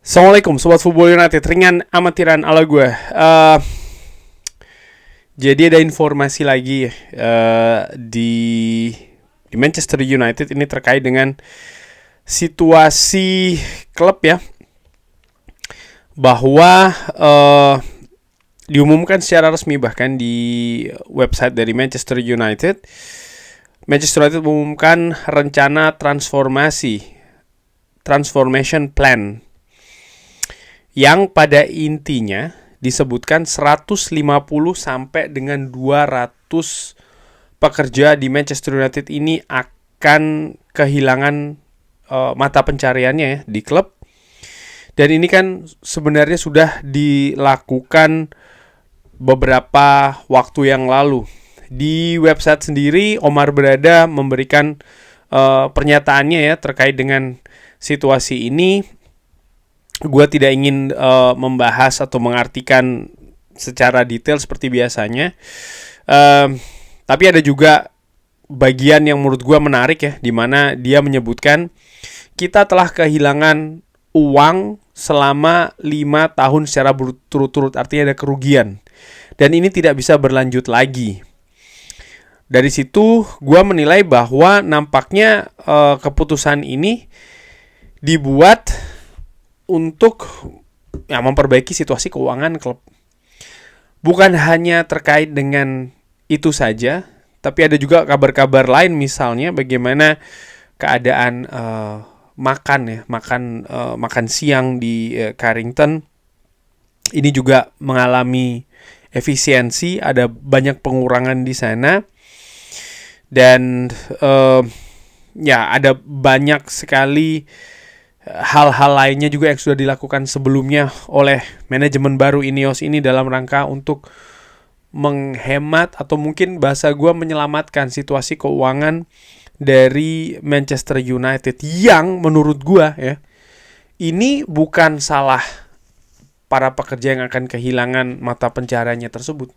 Assalamualaikum Sobat Football United, ringan amatiran ala gue. Jadi ada informasi lagi di Manchester United ini terkait dengan situasi klub ya, bahwa diumumkan secara resmi bahkan di website dari Manchester United. Manchester United mengumumkan rencana transformation plan yang pada intinya disebutkan 150 sampai dengan 200 pekerja di Manchester United ini akan kehilangan mata pencariannya ya di klub. Dan ini kan sebenarnya sudah dilakukan beberapa waktu yang lalu. Di website sendiri Omar Berada memberikan pernyataannya ya terkait dengan situasi ini. Gue tidak ingin membahas atau mengartikan secara detail seperti biasanya. Tapi ada juga bagian yang menurut gue menarik ya, di mana dia menyebutkan kita telah kehilangan uang selama 5 tahun secara berturut-turut, artinya ada kerugian. Dan ini tidak bisa berlanjut lagi. Dari situ gue menilai bahwa nampaknya keputusan ini dibuat untuk memperbaiki situasi keuangan klub. Bukan hanya terkait dengan itu saja, tapi ada juga kabar-kabar lain, misalnya bagaimana keadaan makan siang di Carrington ini juga mengalami efisiensi, ada banyak pengurangan di sana. Dan ada banyak sekali hal-hal lainnya juga yang sudah dilakukan sebelumnya oleh manajemen baru Ineos ini dalam rangka untuk menghemat atau mungkin bahasa gue menyelamatkan situasi keuangan dari Manchester United, yang menurut gue ya, ini bukan salah para pekerja yang akan kehilangan mata pencariannya tersebut.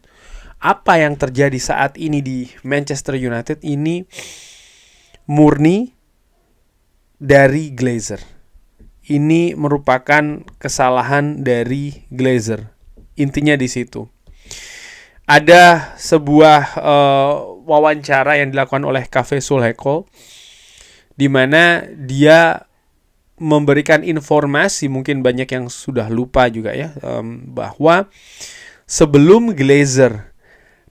Apa yang terjadi saat ini di Manchester United ini murni dari Glazer. Ini merupakan kesalahan dari Glazer. Intinya di situ. Ada sebuah wawancara yang dilakukan oleh Cafe Sulheko, di mana dia memberikan informasi, mungkin banyak yang sudah lupa juga ya, bahwa sebelum Glazer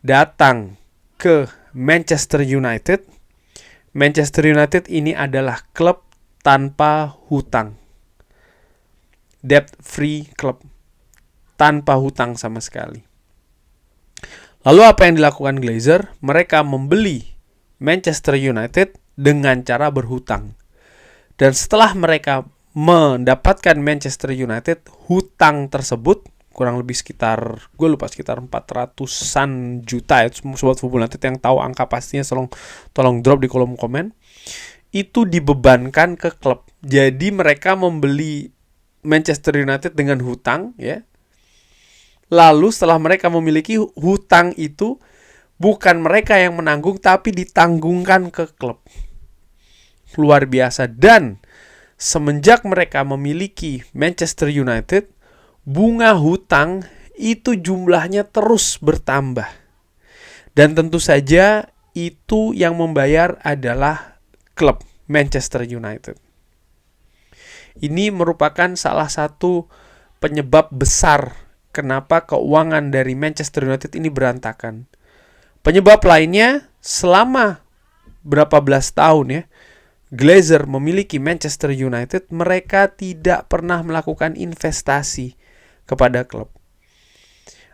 datang ke Manchester United ini adalah klub tanpa hutang. Debt free club, tanpa hutang sama sekali. Lalu apa yang dilakukan Glazer? Mereka membeli Manchester United dengan cara berhutang. Dan setelah mereka mendapatkan Manchester United, hutang tersebut kurang lebih sekitar 400-an juta ya. Sobat Football United yang tahu angka pastinya tolong drop di kolom komen. Itu dibebankan ke klub. Jadi mereka membeli Manchester United dengan hutang ya. Lalu setelah mereka memiliki hutang itu, bukan mereka yang menanggung tapi ditanggungkan ke klub. Luar biasa. Dan semenjak mereka memiliki Manchester United, bunga hutang itu jumlahnya terus bertambah. Dan tentu saja itu yang membayar adalah klub Manchester United. Ini merupakan salah satu penyebab besar kenapa keuangan dari Manchester United ini berantakan. Penyebab lainnya, selama berapa belas tahun ya, Glazer memiliki Manchester United, mereka tidak pernah melakukan investasi kepada klub.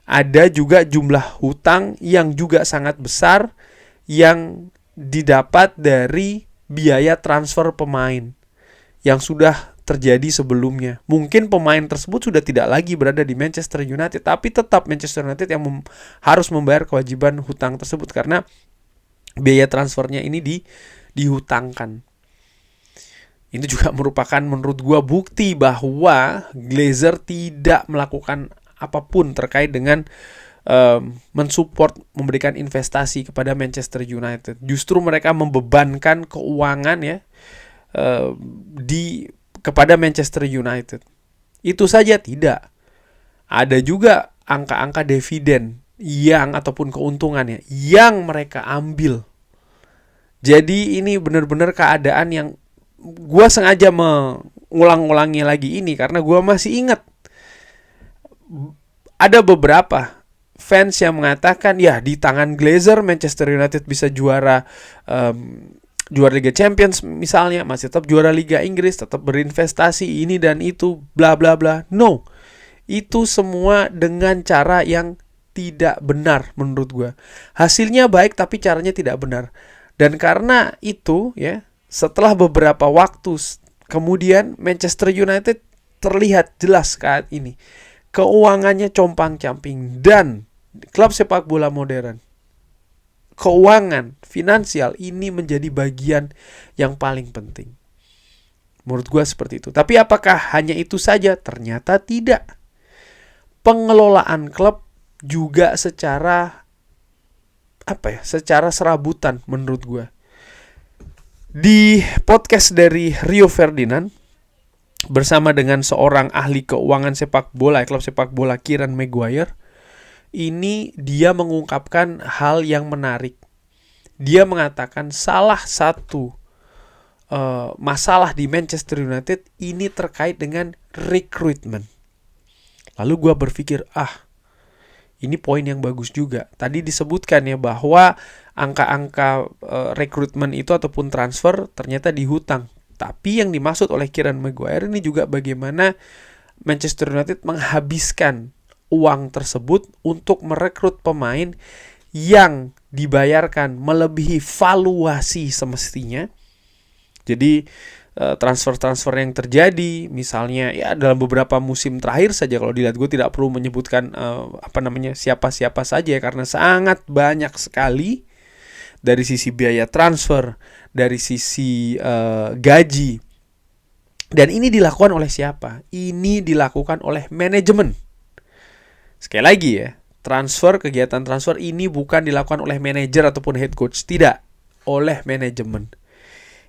Ada juga jumlah hutang yang juga sangat besar yang didapat dari biaya transfer pemain yang sudah terjadi sebelumnya. Mungkin pemain tersebut sudah tidak lagi berada di Manchester United, tapi tetap Manchester United yang harus membayar kewajiban hutang tersebut karena biaya transfernya ini dihutangkan. Ini juga merupakan menurut gua bukti bahwa Glazer tidak melakukan apapun terkait dengan mensupport, memberikan investasi kepada Manchester United. Justru mereka membebankan keuangan ya kepada Manchester United. Itu saja tidak. Ada juga angka-angka dividen ataupun keuntungannya yang mereka ambil. Jadi ini benar-benar keadaan yang gue sengaja mengulang-ulangi lagi ini karena gue masih ingat ada beberapa fans yang mengatakan ya di tangan Glazer Manchester United bisa juara Liga Champions misalnya, masih tetap juara Liga Inggris, tetap berinvestasi ini dan itu bla bla bla. No. Itu semua dengan cara yang tidak benar menurut gue. Hasilnya baik tapi caranya tidak benar. Dan karena itu ya, setelah beberapa waktu kemudian Manchester United terlihat jelas saat ini keuangannya compang-camping, dan klub sepak bola modern, keuangan finansial ini menjadi bagian yang paling penting. Menurut gue seperti itu. Tapi apakah hanya itu saja? Ternyata tidak. Pengelolaan klub juga secara serabutan menurut gue. Di podcast dari Rio Ferdinand bersama dengan seorang ahli keuangan sepak bola, klub sepak bola, Kieran Maguire, ini dia mengungkapkan hal yang menarik. Dia mengatakan salah satu masalah di Manchester United ini terkait dengan recruitment. Lalu gue berpikir, ini poin yang bagus juga. Tadi disebutkan ya bahwa angka-angka rekrutmen itu ataupun transfer ternyata dihutang. Tapi yang dimaksud oleh Kieran Maguire ini juga bagaimana Manchester United menghabiskan uang tersebut untuk merekrut pemain yang dibayarkan melebihi valuasi semestinya. Jadi transfer-transfer yang terjadi misalnya ya dalam beberapa musim terakhir saja, kalau dilihat, gue tidak perlu menyebutkan siapa-siapa saja ya, karena sangat banyak sekali dari sisi biaya transfer, dari sisi gaji. Dan ini dilakukan oleh siapa? Ini dilakukan oleh manajemen. Sekali lagi ya, kegiatan transfer ini bukan dilakukan oleh manajer ataupun head coach, tidak, oleh manajemen.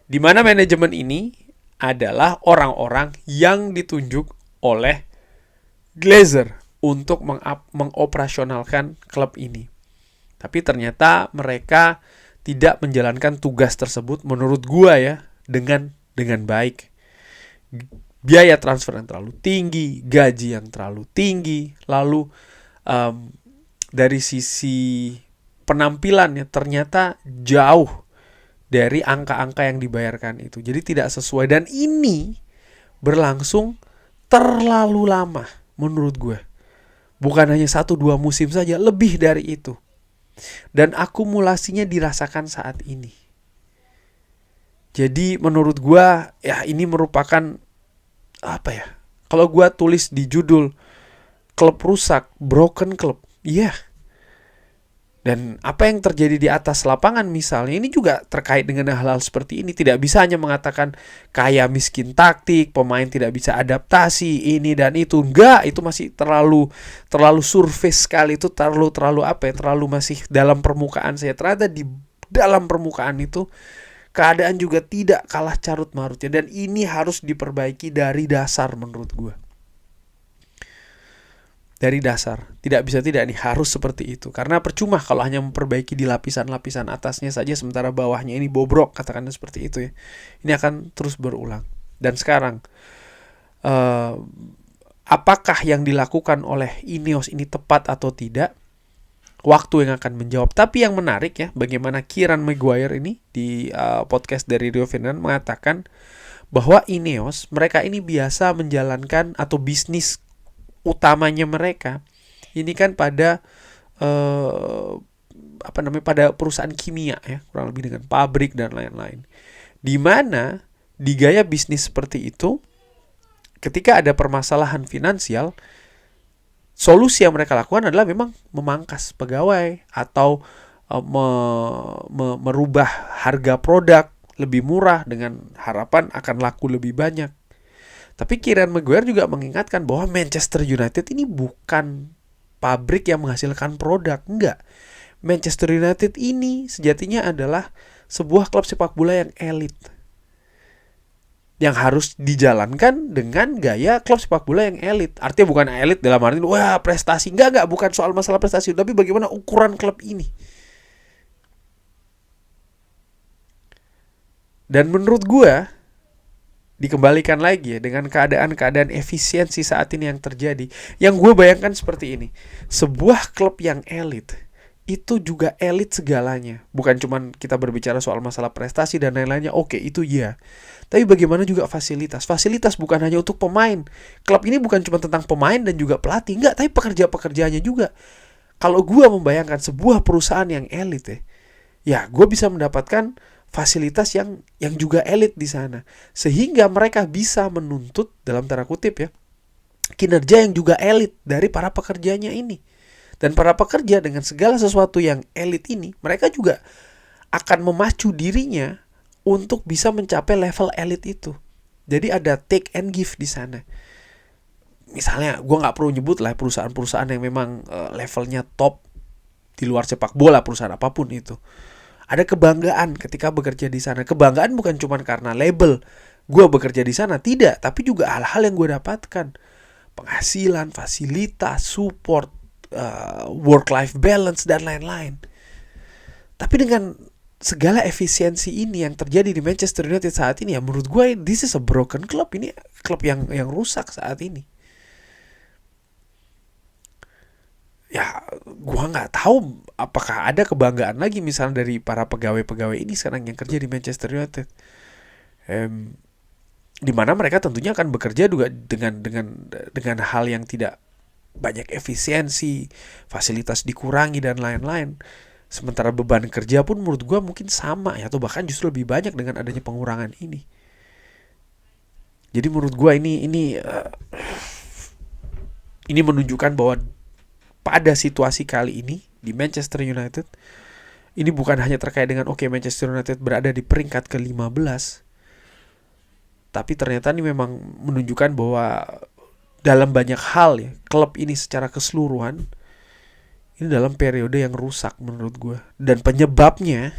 Di mana manajemen ini adalah orang-orang yang ditunjuk oleh Glazer untuk mengoperasionalkan klub ini. Tapi ternyata mereka tidak menjalankan tugas tersebut menurut gua ya dengan baik. Biaya transfer yang terlalu tinggi, gaji yang terlalu tinggi, lalu dari sisi penampilannya ternyata jauh dari angka-angka yang dibayarkan itu. Jadi tidak sesuai, dan ini berlangsung terlalu lama menurut gue. Bukan hanya 1-2 musim saja, lebih dari itu. Dan akumulasinya dirasakan saat ini. Jadi menurut gue ya ini merupakan kalau gue tulis di judul klub rusak, broken club. Iya. Dan apa yang terjadi di atas lapangan misalnya, ini juga terkait dengan hal-hal seperti ini. Tidak bisa hanya mengatakan kaya miskin taktik, pemain tidak bisa adaptasi, ini dan itu. Enggak, itu masih terlalu surface sekali. Itu terlalu masih dalam permukaan saya. Ternyata di dalam permukaan itu keadaan juga tidak kalah carut marutnya. Dan ini harus diperbaiki dari dasar menurut gue. Dari dasar, tidak bisa tidak, ini harus seperti itu. Karena percuma kalau hanya memperbaiki di lapisan-lapisan atasnya saja sementara bawahnya ini bobrok, katakanlah seperti itu ya. Ini akan terus berulang. Dan sekarang apakah yang dilakukan oleh Ineos ini tepat atau tidak? Waktu yang akan menjawab. Tapi yang menarik ya, bagaimana Kieran Maguire ini di podcast dari Rio Ferdinand mengatakan bahwa Ineos, mereka ini biasa menjalankan atau bisnis utamanya mereka ini kan pada pada perusahaan kimia ya, kurang lebih dengan pabrik dan lain-lain. Di mana di gaya bisnis seperti itu, ketika ada permasalahan finansial, solusi yang mereka lakukan adalah memang memangkas pegawai atau merubah harga produk lebih murah dengan harapan akan laku lebih banyak. Tapi Kieran Maguire juga mengingatkan bahwa Manchester United ini bukan pabrik yang menghasilkan produk. Enggak. Manchester United ini sejatinya adalah sebuah klub sepak bola yang elit. yang harus dijalankan dengan gaya klub sepak bola yang elit. Artinya bukan elit dalam arti wah prestasi, enggak, bukan soal masalah prestasi, tapi bagaimana ukuran klub ini. Dan menurut gua dikembalikan lagi ya dengan keadaan-keadaan efisiensi saat ini yang terjadi. Yang gue bayangkan seperti ini. Sebuah klub yang elit itu juga elit segalanya. Bukan cuman kita berbicara soal masalah prestasi dan lain-lainnya. Oke, itu iya. Tapi bagaimana juga fasilitas. Fasilitas bukan hanya untuk pemain. Klub ini bukan cuma tentang pemain dan juga pelatih. Enggak, tapi pekerja-pekerjanya juga. Kalau gue membayangkan sebuah perusahaan yang elit ya gue bisa mendapatkan fasilitas yang juga elit di sana, sehingga mereka bisa menuntut dalam tanda kutip ya kinerja yang juga elit dari para pekerjanya ini. Dan para pekerja dengan segala sesuatu yang elit ini, mereka juga akan memacu dirinya untuk bisa mencapai level elit itu. Jadi ada take and give di sana. Misalnya gue nggak perlu nyebut lah perusahaan-perusahaan yang memang levelnya top di luar sepak bola, perusahaan apapun itu. Ada kebanggaan ketika bekerja di sana. Kebanggaan bukan cuma karena label gue bekerja di sana, tidak, tapi juga hal-hal yang gue dapatkan. Penghasilan, fasilitas, support, work-life balance, dan lain-lain. Tapi dengan segala efisiensi ini yang terjadi di Manchester United saat ini, ya menurut gue this is a broken club. Ini klub yang rusak saat ini. Ya gue nggak tahu apakah ada kebanggaan lagi misalnya dari para pegawai-pegawai ini sekarang yang kerja di Manchester United, di mana mereka tentunya akan bekerja juga dengan hal yang tidak banyak efisiensi, fasilitas dikurangi dan lain-lain. Sementara beban kerja pun menurut gue mungkin sama ya, atau bahkan justru lebih banyak dengan adanya pengurangan ini. Jadi menurut gue ini menunjukkan bahwa pada situasi kali ini di Manchester United, ini bukan hanya terkait dengan Manchester United berada di peringkat ke-15, tapi ternyata ini memang menunjukkan bahwa dalam banyak hal ya, klub ini secara keseluruhan ini dalam periode yang rusak menurut gue. Dan penyebabnya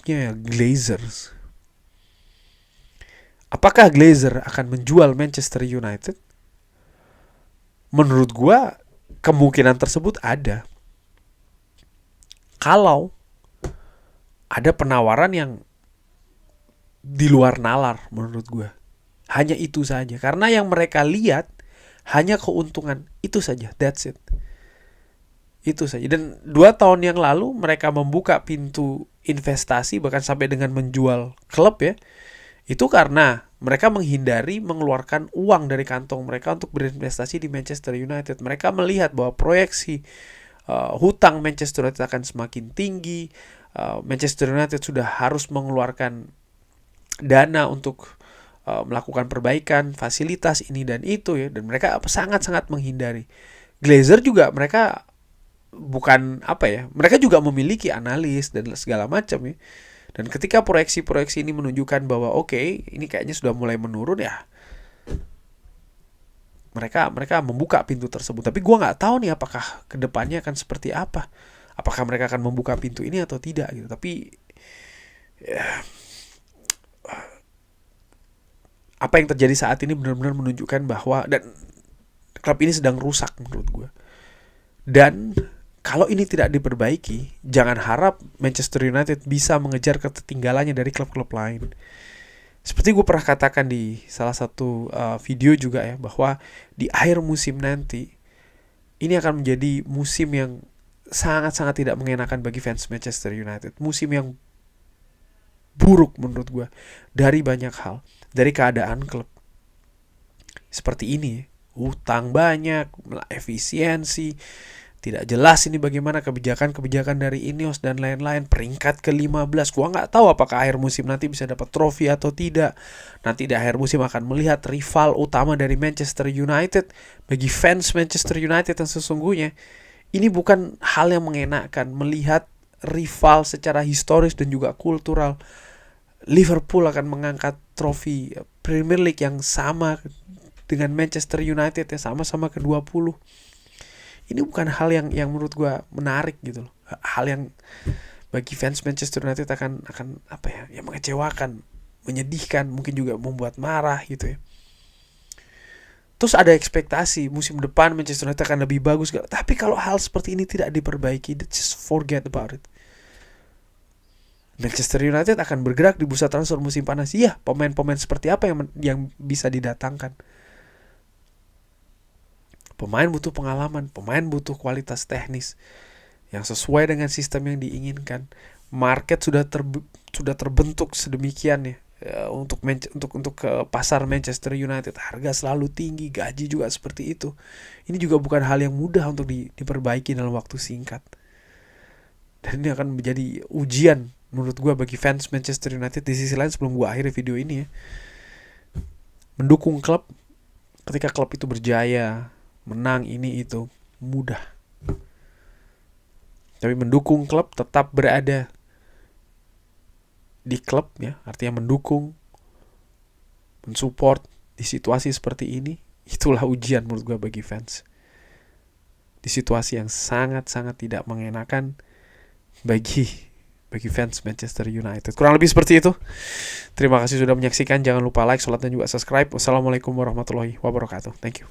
ya Glazers. Apakah Glazer akan menjual Manchester United? Menurut gue kemungkinan tersebut ada. Kalau ada penawaran yang di luar nalar menurut gue. Hanya itu saja. Karena yang mereka lihat hanya keuntungan. Itu saja. That's it. Itu saja. Dan 2 tahun yang lalu mereka membuka pintu investasi bahkan sampai dengan menjual klub ya. Itu karena mereka menghindari mengeluarkan uang dari kantong mereka untuk berinvestasi di Manchester United. Mereka melihat bahwa proyeksi hutang Manchester United akan semakin tinggi. Manchester United sudah harus mengeluarkan dana untuk melakukan perbaikan fasilitas ini dan itu ya. Dan mereka sangat-sangat menghindari. Glazer juga mereka bukan mereka juga memiliki analis dan segala macam ya. Dan ketika proyeksi-proyeksi ini menunjukkan bahwa ini kayaknya sudah mulai menurun ya, mereka membuka pintu tersebut. Tapi gue nggak tahu nih apakah kedepannya akan seperti apa. Apakah mereka akan membuka pintu ini atau tidak gitu. Tapi ya, apa yang terjadi saat ini benar-benar menunjukkan bahwa dan klub ini sedang rusak menurut gue. Dan kalau ini tidak diperbaiki, jangan harap Manchester United bisa mengejar ketertinggalannya dari klub-klub lain. Seperti gue pernah katakan di salah satu video juga ya, bahwa di akhir musim nanti, ini akan menjadi musim yang sangat-sangat tidak mengenakan bagi fans Manchester United. Musim yang buruk menurut gue, dari banyak hal. Dari keadaan klub seperti ini, hutang banyak, efisiensi, tidak jelas ini bagaimana kebijakan-kebijakan dari Ineos dan lain-lain. Peringkat ke-15. Gua nggak tahu apakah akhir musim nanti bisa dapat trofi atau tidak. Nanti di akhir musim akan melihat rival utama dari Manchester United. Bagi fans Manchester United yang sesungguhnya, ini bukan hal yang mengenakan melihat rival secara historis dan juga kultural. Liverpool akan mengangkat trofi Premier League yang sama dengan Manchester United ya, sama-sama ke-20. Ini bukan hal yang menurut gue menarik gitu loh. Hal yang bagi fans Manchester United akan mengecewakan menyedihkan, mungkin juga membuat marah gitu ya. Terus ada ekspektasi musim depan Manchester United akan lebih bagus. Tapi kalau hal seperti ini tidak diperbaiki, just forget about it. Manchester United akan bergerak di bursa transfer musim panas. Iya, pemain-pemain seperti apa yang bisa didatangkan? Pemain butuh pengalaman, pemain butuh kualitas teknis yang sesuai dengan sistem yang diinginkan. Market sudah terbentuk sedemikian ya. Untuk ke pasar Manchester United, harga selalu tinggi, gaji juga seperti itu. Ini juga bukan hal yang mudah untuk diperbaiki dalam waktu singkat. Dan ini akan menjadi ujian menurut gue bagi fans Manchester United. Di sisi lain, sebelum gue akhiri video ini ya, mendukung klub ketika klub itu berjaya, menang ini itu mudah. Tapi mendukung klub, tetap berada di klub ya, artinya mendukung, mensupport di situasi seperti ini, itulah ujian menurut gue bagi fans. Di situasi yang sangat-sangat tidak mengenakan bagi fans Manchester United. Kurang lebih seperti itu. Terima kasih sudah menyaksikan. Jangan lupa like, share, dan juga subscribe. Wassalamualaikum warahmatullahi wabarakatuh. Thank you.